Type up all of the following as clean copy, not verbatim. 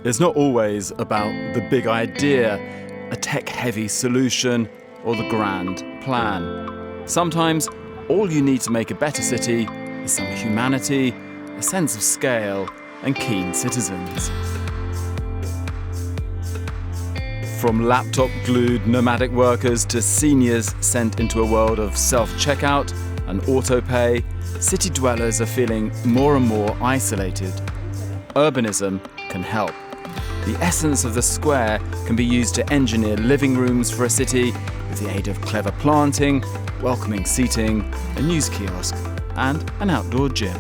It's not always about the big idea, a tech-heavy solution, or the grand plan. Sometimes, all you need to make a better city is some humanity, a sense of scale, and keen citizens. From laptop-glued nomadic workers to seniors sent into a world of self-checkout and auto-pay, city dwellers are feeling more and more isolated. Urbanism can help. The essence of the square can be used to engineer living rooms for a city with the aid of clever planting, welcoming seating, a news kiosk, and an outdoor gym.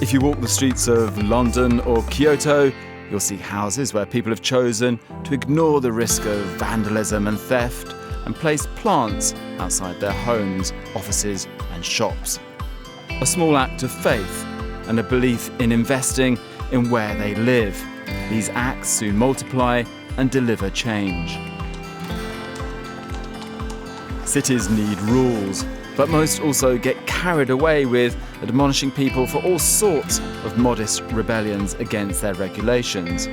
If you walk the streets of London or Kyoto, you'll see houses where people have chosen to ignore the risk of vandalism and theft and place plants outside their homes, offices, and shops. A small act of faith and a belief in investing in where they live. These acts soon multiply and deliver change. Cities need rules, but most also get carried away with admonishing people for all sorts of modest rebellions against their regulations.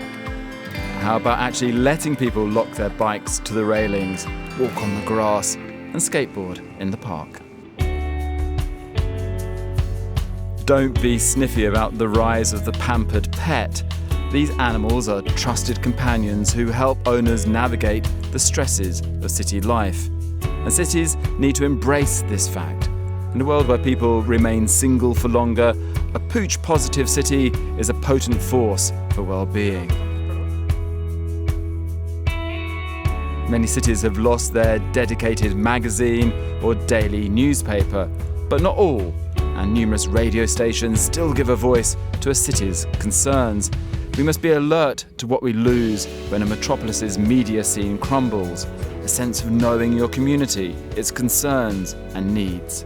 How about actually letting people lock their bikes to the railings, walk on the grass, and skateboard in the park? Don't be sniffy about the rise of the pampered pet. These animals are trusted companions who help owners navigate the stresses of city life. And cities need to embrace this fact. In a world where people remain single for longer, a pooch-positive city is a potent force for well-being. Many cities have lost their dedicated magazine or daily newspaper, but not all, and numerous radio stations still give a voice to a city's concerns. We must be alert to what we lose when a metropolis's media scene crumbles, a sense of knowing your community, its concerns and needs.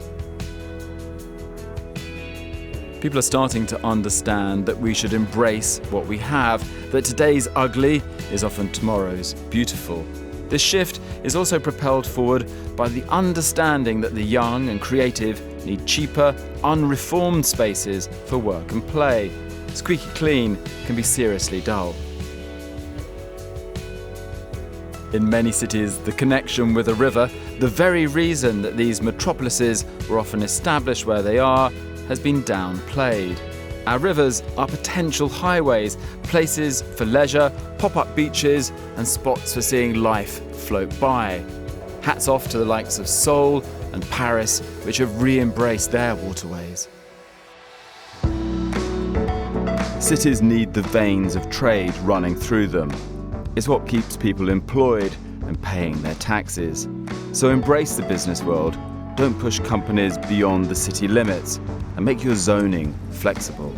People are starting to understand that we should embrace what we have, that today's ugly is often tomorrow's beautiful. This shift is also propelled forward by the understanding that the young and creative need cheaper, unreformed spaces for work and play. Squeaky clean can be seriously dull. In many cities, the connection with a river, the very reason that these metropolises were often established where they are, has been downplayed. Our rivers are potential highways, places for leisure, pop-up beaches, and spots for seeing life float by. Hats off to the likes of Seoul and Paris, which have re-embraced their waterways. Cities need the veins of trade running through them. It's what keeps people employed and paying their taxes. So embrace the business world. Don't push companies beyond the city limits, and make your zoning flexible.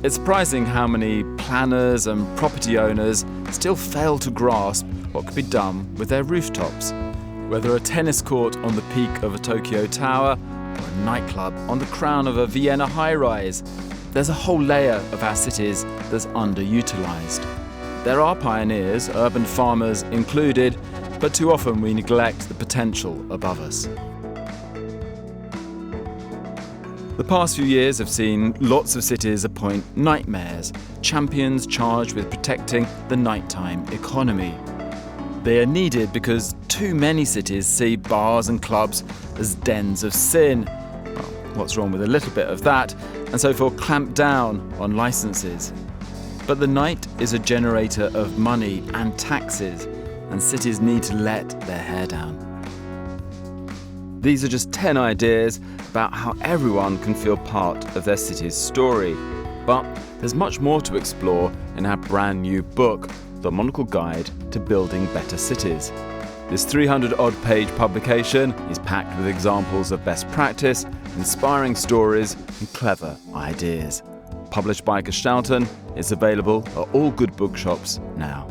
It's surprising how many planners and property owners still fail to grasp what could be done with their rooftops. Whether a tennis court on the peak of a Tokyo tower or a nightclub on the crown of a Vienna high-rise, there's a whole layer of our cities that's underutilised. There are pioneers, urban farmers included, but too often we neglect the potential above us. The past few years have seen lots of cities appoint nightmares, champions charged with protecting the nighttime economy. They are needed because too many cities see bars and clubs as dens of sin. Well, what's wrong with a little bit of that? And so forth, clamp down on licenses. But the night is a generator of money and taxes, and cities need to let their hair down. These are just 10 ideas about how everyone can feel part of their city's story. But there's much more to explore in our brand new book, The Monocle Guide to Building Better Cities. This 300-odd page publication is packed with examples of best practice, inspiring stories, and clever ideas. Published by Gestalten, it's available at all good bookshops now.